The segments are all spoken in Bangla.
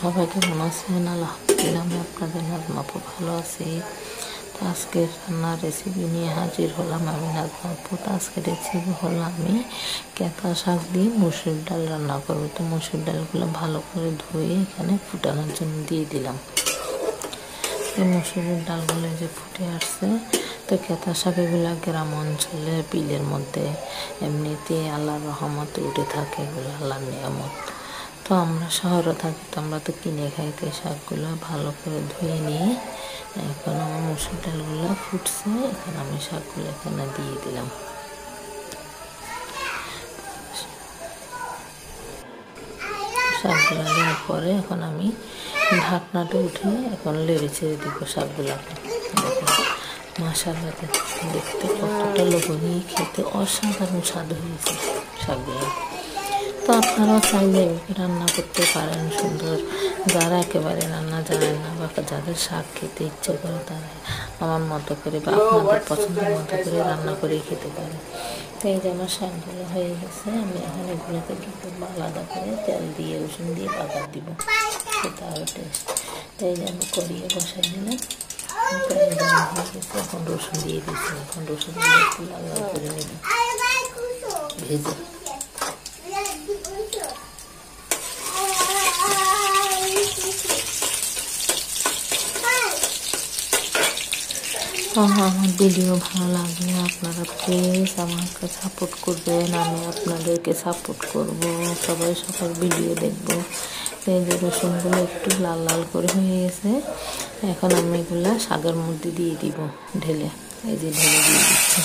সবাই কেমন আছেন? আলহামদুলিল্লাহ আমি আপনাদের নাজমা আপু ভালো আছি। তো আজকে রান্নার রেসিপি নিয়ে হাজির হলাম আমি নাজমা আপু। তো আজকে রেসিপি হলো আমি কেতা শাক দিয়ে মসুর ডাল রান্না করবো। তো মসুর ডালগুলো ভালো করে ধুয়ে এখানে ফুটানোর জন্য দিয়ে দিলাম। এই মসুরের ডালগুলো যে ফুটে আসছে, তো কেতা শাক এগুলা গ্রাম অঞ্চলে বিলের মধ্যে এমনিতে আল্লাহর রহমতে উঠে থাকে, এগুলো আল্লাহর নিয়ামত। তো আমরা শহরে থাকি, তো আমরা তো কিনে খাই। তো শাকগুলো ভালো করে ধুয়ে নিয়ে এখন আমার মসুর ডালগুলো ফুটছে, এখন আমি শাকগুলো এখানে দিয়ে দিলাম। শাকগুলো দেওয়ার পরে এখন আমি ঢাকনাটা উঠে এখন লেড়ে ছেড়ে দিব শাকগুলোকে। মাশাআল্লাহ, দেখতে কতটা লোভনীয়, খেতে অসাধারণ স্বাদ হয়েছে শাকগুলো। তো আপনারাও চাইলে রান্না করতে পারেন সুন্দর। যারা একেবারে রান্না জানেন না বা যাদের শাক খেতে ইচ্ছে করে, তারা আমার মতো করে বা আপনাদের পছন্দের মতো করে রান্না করে খেতে পারে। তো এই যে আমার শাকগুলো হয়ে গেছে, আমি এখন এগুলোকে কী করবো, আলাদা করে তেল দিয়ে রসুন দিয়ে বাগার দিব, সেটা আরও টেস্ট। তো এই যে আমি কড়িয়ে বসাই দিলাম, হয়ে গেছে। এখন রসুন দিয়ে দিচ্ছি, এখন রসুন দিয়ে একটু লাল লাল করে নেব ভেজে। আমার ভিডিও ভালো লাগলে আপনারা প্লিজ আমাকে সাপোর্ট করবেন, আমি আপনাদেরকে সাপোর্ট করব। সবাই সবার ভিডিও দেখবো। এই যে রসুনগুলো একটু লাল লাল করে হয়ে গেছে, এখন আমি এগুলা শাকের মধ্যে দিয়ে দিব ঢেলে। এই যে ঢেলে দিয়ে দিচ্ছি,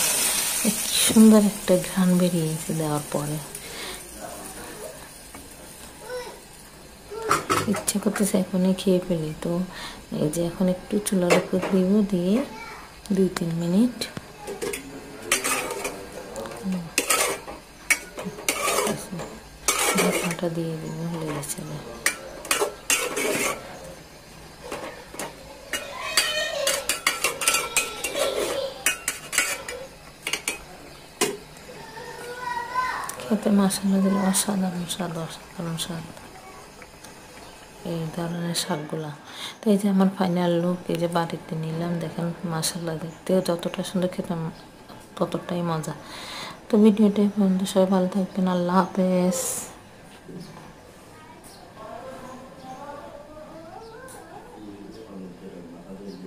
কি সুন্দর একটা ঘ্রাণ বেরিয়েছে দেওয়ার পরে। ইচ্ছে করতেছে এখনই খেয়ে ফেলি। তো এই যে এখন একটু চুলার উপর দিব, দিয়ে 2-3 মিনিট ঢাকনাটা দিয়ে দিব, লেগে চলে। খেতে মাশাআল্লাহ দিলে অসাধারণ স্বাদ, অসাধারণ স্বাদ এই ধরনের শাকগুলা। তো এই যে আমার ফাইনাল লুক, এই যে বাড়িতে নিলাম, দেখেন মাশাআল্লাহ দেখতেও যতটা সুন্দর, খেতাম ততটাই মজা। তো ভিডিওটা পর্যন্ত সবাই ভালো থাকবেন, আল্লাহ হাফেজ।